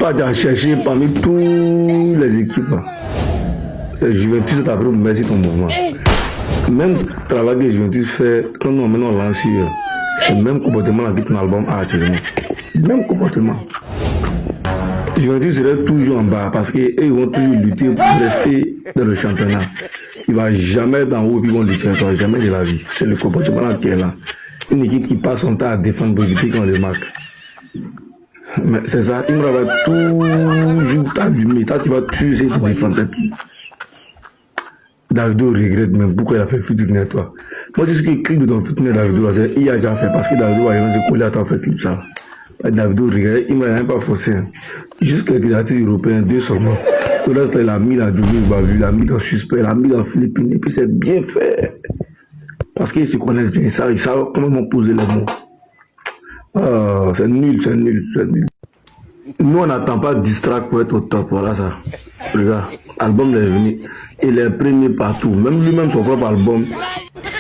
Toi, tu as cherché parmi toutes les équipes. C'est Juventus, tu as pris merci ton mouvement. Même le travail que Juventus fait, quand nous maintenant lance, c'est le même comportement avec ton album actuellement. Même comportement. Juventus serait toujours en bas parce qu'ils vont toujours lutter pour rester dans le championnat. Il ne va jamais être en haut et puis ils vont lutter, jamais de la vie. C'est le comportement qui est là. Une équipe qui passe son temps à défendre positif quand on les marque. Mais c'est ça, il va toujours t'allumer. Toi, tu vas tuer pour défendre. Davido regrette même pourquoi il a fait footing toi. Moi, je sais que le clip de ton footing Davido, il a déjà fait parce que Davido va se coller à toi fait clip ça. Davido regrette, il ne m'a même pas forcé. Juste quelques artistes européens, 2 seulement. Le reste, il a mis la double, il a mis dans Suspect, il a mis dans Philippines, et puis c'est bien fait. Parce qu'ils se connaissent bien, ils savent comment poser les mots. Ah, c'est nul, c'est nul, c'est nul. Nous, on n'attend pas distract pour être au top, voilà ça. Regarde, l'album est venu, il est premier partout. Même lui-même, son propre album,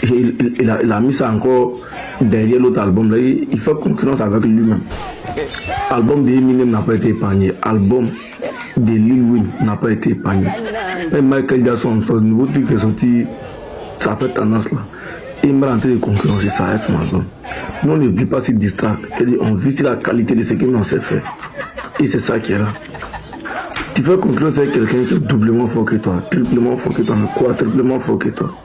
il a mis ça encore derrière l'autre album. Là, il fait concurrence avec lui-même. L'album de Eminem n'a pas été épargné. L'album de Lil Wayne n'a pas été épargné. Et Michael Jackson, son nouveau truc qui est sorti, ça fait tendance là. Il m'a rentré de concurrence, ça reste mon album. Nous, on ne vit pas si distract. On vit sur la qualité de ce que l'on sait faire. Et c'est ça qui est là. Tu fais concurrence avec quelqu'un qui est doublement fort que toi, triplement fort que toi, mais quoi, triplement fort que toi.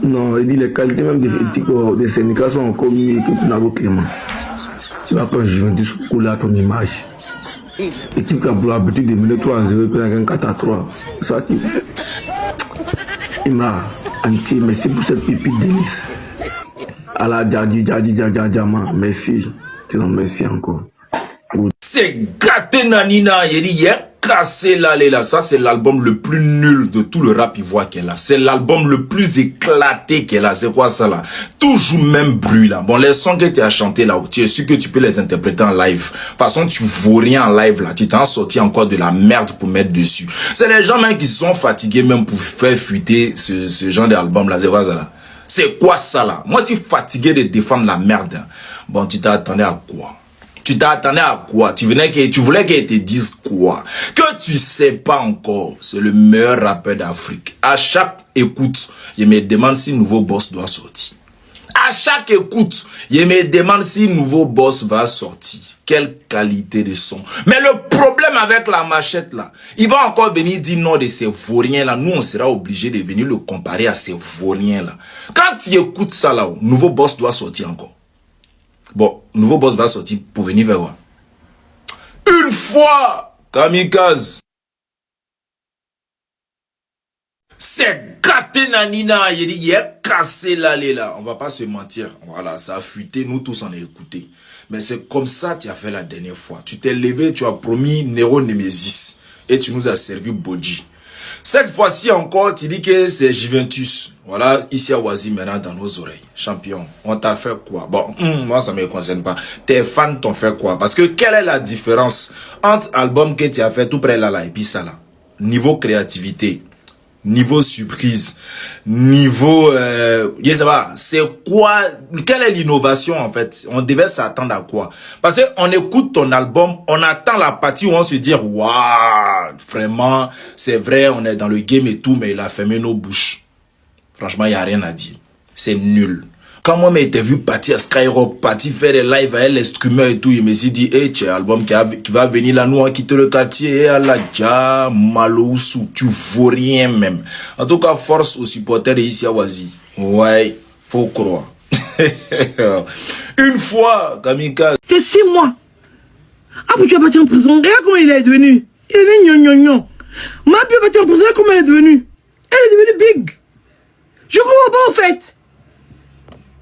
Non, il dit les qualités même des syndicats sont encore mieux que Nabo Clément. Tu vas prendre Juventus couler à ton image. L'équipe qui a pour l'habitude de mener 3-0 et puis un 4-3. C'est ça qui. Il m'a anti, merci pour cette pépite délice. À la Djadjama, merci. Merci encore. C'est gâté Nanina, il dit cassé là, ça c'est l'album le plus nul de tout le rap ivoire qu'elle a. C'est l'album le plus éclaté qu'elle a. C'est quoi ça là? Toujours même bruit là. Bon, les sons que tu as chantés là, tu es sûr que tu peux les interpréter en live. De toute façon, tu vaux rien en live là. Tu t'en sorti encore de la merde pour mettre dessus. C'est les gens même qui sont fatigués même pour faire fuiter ce genre d'album là. C'est quoi ça là? C'est quoi ça là? Moi, je suis fatigué de défendre la merde. Bon, tu t'attendais à quoi? Tu t'attendais à quoi? Tu voulais qu'elle te dise quoi? Que tu sais pas encore. C'est le meilleur rappeur d'Afrique. À chaque écoute, je me demande si nouveau boss doit sortir. À chaque écoute, je me demande si nouveau boss va sortir. Quelle qualité de son. Mais le problème avec la machette là, il va encore venir dire non de ces vauriens là. Nous, on sera obligé de venir le comparer à ces vauriens là. Quand tu écoutes ça là, nouveau boss doit sortir encore. Bon, nouveau boss va sortir pour venir vers moi. Une fois, kamikaze. C'est gâté Nanina, il dit, il est cassé là. On va pas se mentir. Voilà, ça a fuité, nous tous on a écouté. Mais c'est comme ça que tu as fait la dernière fois. Tu t'es levé, tu as promis Nero Nemesis. Et tu nous as servi Bodji. Cette fois-ci encore, tu dis que c'est Juventus. Voilà, ici à Oasis maintenant dans nos oreilles. Champion, on t'a fait quoi? Bon, moi ça me concerne pas. Tes fans t'ont fait quoi? Parce que quelle est la différence entre l'album que tu as fait tout près là et puis ça là? Niveau créativité, niveau surprise, niveau... je sais pas, c'est quoi? Quelle est l'innovation en fait? On devait s'attendre à quoi? Parce qu'on écoute ton album, on attend la partie où on se dit « Waouh, vraiment, c'est vrai, on est dans le game et tout, mais il a fermé nos bouches. » Franchement, il n'y a rien à dire. C'est nul. Quand moi, j'ai vu partir à Skyrock, partir faire des lives avec l'instrument et tout, il me suis dit, hey, tu as un album qui va venir là, nous, on quitte le quartier, et à la Dja, Maloussou, tu vaux rien même. En tout cas, force aux supporters ici à Oasis. Ouais, faut croire. Une fois, Kamikaze. C'est 6 mois. Ah, mais tu as battu en prison. Regarde comment il est devenu. Il est devenu gnon. Ma puis a battu en prison, comment elle est devenue? Elle est devenue big. Je comprends pas, en fait.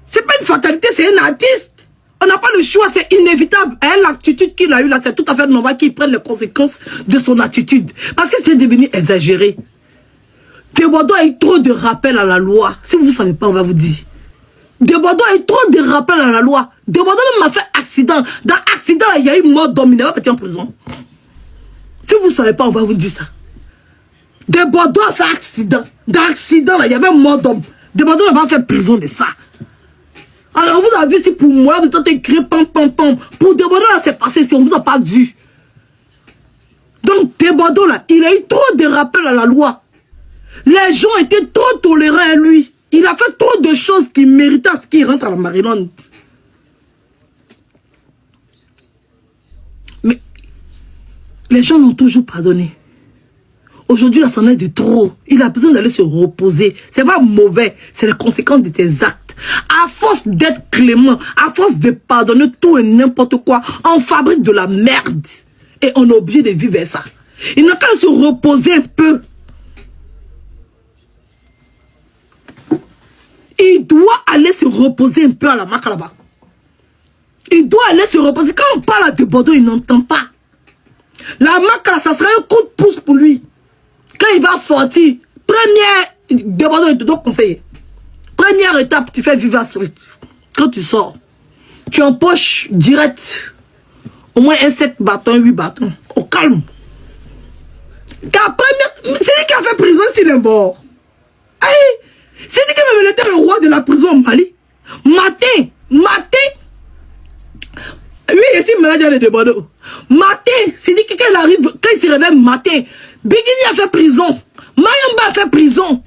C'est pas une fatalité, c'est un artiste. On n'a pas le choix, c'est inévitable. Et l'attitude qu'il a eue là, c'est tout à fait normal qu'il prenne les conséquences de son attitude. Parce que c'est devenu exagéré. Debordo a eu trop de rappels à la loi. Si vous ne savez pas, on va vous dire. Debordo a eu trop de rappels à la loi. Debordo même a fait accident. Dans l'accident, il y a eu mort d'homme. Il n'est pas parti en prison. Si vous ne savez pas, on va vous dire ça. Debordo a fait accident. Dans l'accident, il y avait mort d'homme. Debordo n'a pas fait prison de ça. Alors vous avez vu si pour moi, vous êtes écrit pam. Pour Debordo, là, c'est passé si on ne vous a pas vu. Donc, Tebado, là, il a eu trop de rappels à la loi. Les gens étaient trop tolérants à lui. Il a fait trop de choses qui méritaient à ce qu'il rentre à la Maryland. Mais les gens l'ont toujours pardonné. Aujourd'hui, là, c'en est de trop. Il a besoin d'aller se reposer. C'est pas mauvais. C'est les conséquences de tes actes. À force d'être clément, à force de pardonner tout et n'importe quoi, on fabrique de la merde. Et on est obligé de vivre ça. Il n'a qu'à se reposer un peu. Il doit aller se reposer un peu à la Maca là-bas. Il doit aller se reposer. Quand on parle de Bordeaux, il n'entend pas. La Maca là, ça serait un coup de pouce pour lui. Quand il va sortir, première de Bordeaux, il te doit conseiller. Première étape, tu fais Viva Street. Quand tu sors, tu empoches direct au moins un 7 bâtons, 8 bâtons. Au calme. C'est lui qui a fait prison s'il est mort. C'est lui qui même était le roi de la prison au Mali. Matin. Lui, ici, manager de Bordeaux. Matin, c'est dit que quand il arrive, quand il se réveille matin, Bigini a fait prison. Mayamba a fait prison.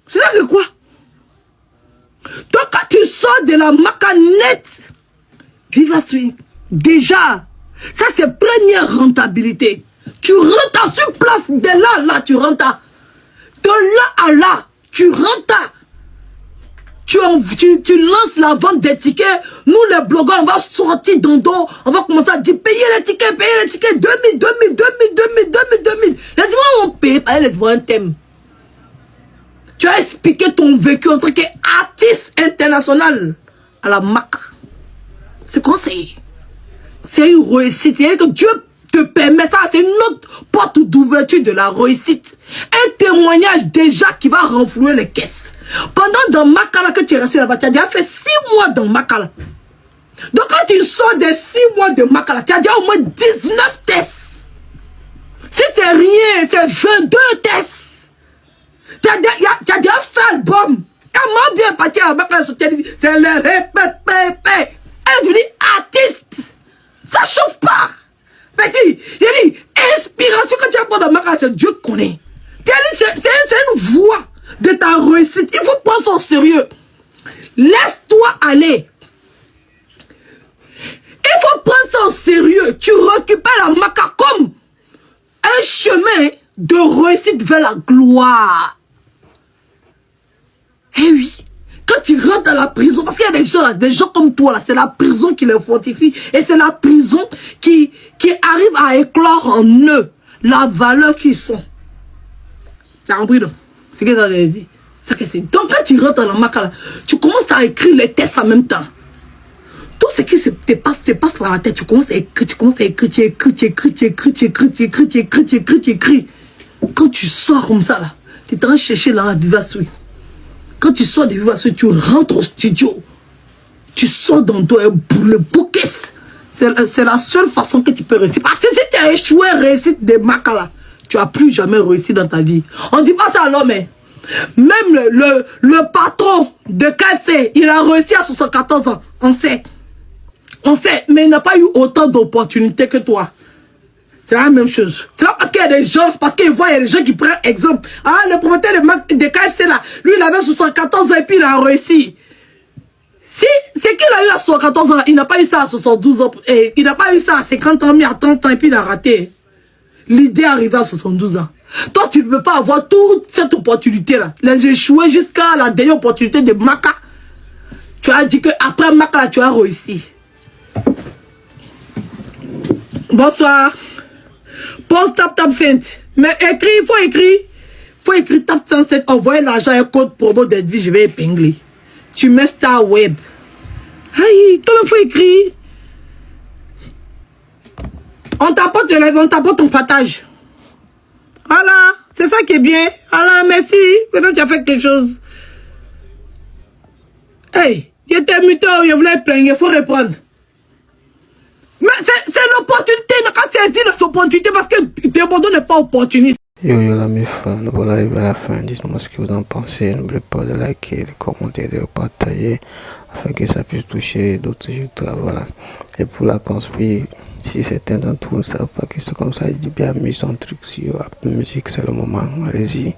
C'est ça que quoi? Donc quand tu sors de la Maca net, Viva Street, déjà, ça c'est première rentabilité. Tu rentres sur place, de là à là, tu rentres. De là à là, tu rentres. Tu lances la vente des tickets. Nous, les blogueurs, on va sortir dans dos. On va commencer à dire, payez les tickets, 2000. Les Ivoiriens vont payer, les Ivoiriens t'aiment. Tu as expliqué ton vécu en tant qu'artiste international à la Maca. C'est quoi c'est? C'est une réussite. C'est-à-dire que Dieu te permet ça. C'est une autre porte d'ouverture de la réussite. Un témoignage déjà qui va renflouer les caisses. Pendant dans Maca que tu es resté là-bas, tu as déjà fait 6 mois dans Maca. Donc quand tu sors des 6 mois de Maca, tu as déjà au moins 19 tests. Si c'est rien, c'est 22 tests. Tu as déjà fait l'album. Elle m'a bien parti à la Maca, c'est le répépépé. Elle est devenue artiste. Ça chauffe pas. Petit, j'ai dit, inspiration quand tu as pas dans Maca, c'est Dieu qui connaît. C'est une voix de ta réussite. Il faut prendre ça au sérieux. Laisse-toi aller. Il faut prendre ça au sérieux. Tu récupères la Maca comme un chemin de réussite vers la gloire. Eh oui. Quand tu rentres dans la prison, parce qu'il y a des gens comme toi là, c'est la prison qui les fortifie. Et c'est la prison qui arrive à éclore en eux la valeur qu'ils sont. C'est compris donc? C'est ce que ça veut dire. Donc quand tu rentres dans la Maca là, tu commences à écrire les textes en même temps. Tout ce qui te passe par la tête, tu commences à écrire, tu écris. Quand tu sors comme ça là, tu es en train de chercher la Viva Street. Quand tu sors de Viva Street, tu rentres au studio. Tu sors dans toi le bouquet. C'est la seule façon que tu peux réussir. Parce que si tu as échoué à réussir des Maca là, tu n'as plus jamais réussi dans ta vie. On ne dit pas ça à l'homme. Même le patron de KC, il a réussi à 74 ans. On sait, mais il n'a pas eu autant d'opportunités que toi. C'est la même chose. C'est pas parce qu'il y a des gens, parce qu'il voit, il y a des gens qui prennent exemple. Ah, le promoteur de KFC là, lui il avait 74 ans et puis il a réussi. Si, c'est qu'il a eu à 74 ans, il n'a pas eu ça à 72 ans, et il n'a pas eu ça à 50 ans, mais à 30 ans et puis il a raté. L'idée arrivée à 72 ans. Toi, tu ne peux pas avoir toute cette opportunité-là. Les échouer jusqu'à la dernière opportunité de Maca. Tu as dit qu'après Maca, là, tu as réussi. Bonsoir. Pose tap 5. Mais écris, il faut écrire. Il faut écrire tap 107. Envoyez l'argent et code promo d'Edwige, je vais épingler. Tu mets Star Web. Aïe, toi, il faut écrire. On t'apporte le live, on t'apporte ton partage. Voilà, c'est ça qui est bien. Voilà, merci. Maintenant, tu as fait quelque chose. Hey, j'étais muté, je voulais plaindre, il faut reprendre. Mais c'est l'opportunité, on n'a qu'à saisir l'opportunité parce que Tebado n'est pas opportuniste. Yo la mes fans, nous voilà arrivés à la fin. Dites-moi ce que vous en pensez. N'oubliez pas de liker, de commenter, de partager afin que ça puisse toucher d'autres youtubeurs. Voilà. Et pour la conspire, Si certains d'entre vous ne savent pas que c'est comme ça, il dit bien mis son truc sur Apple Music, c'est le moment. Allez-y.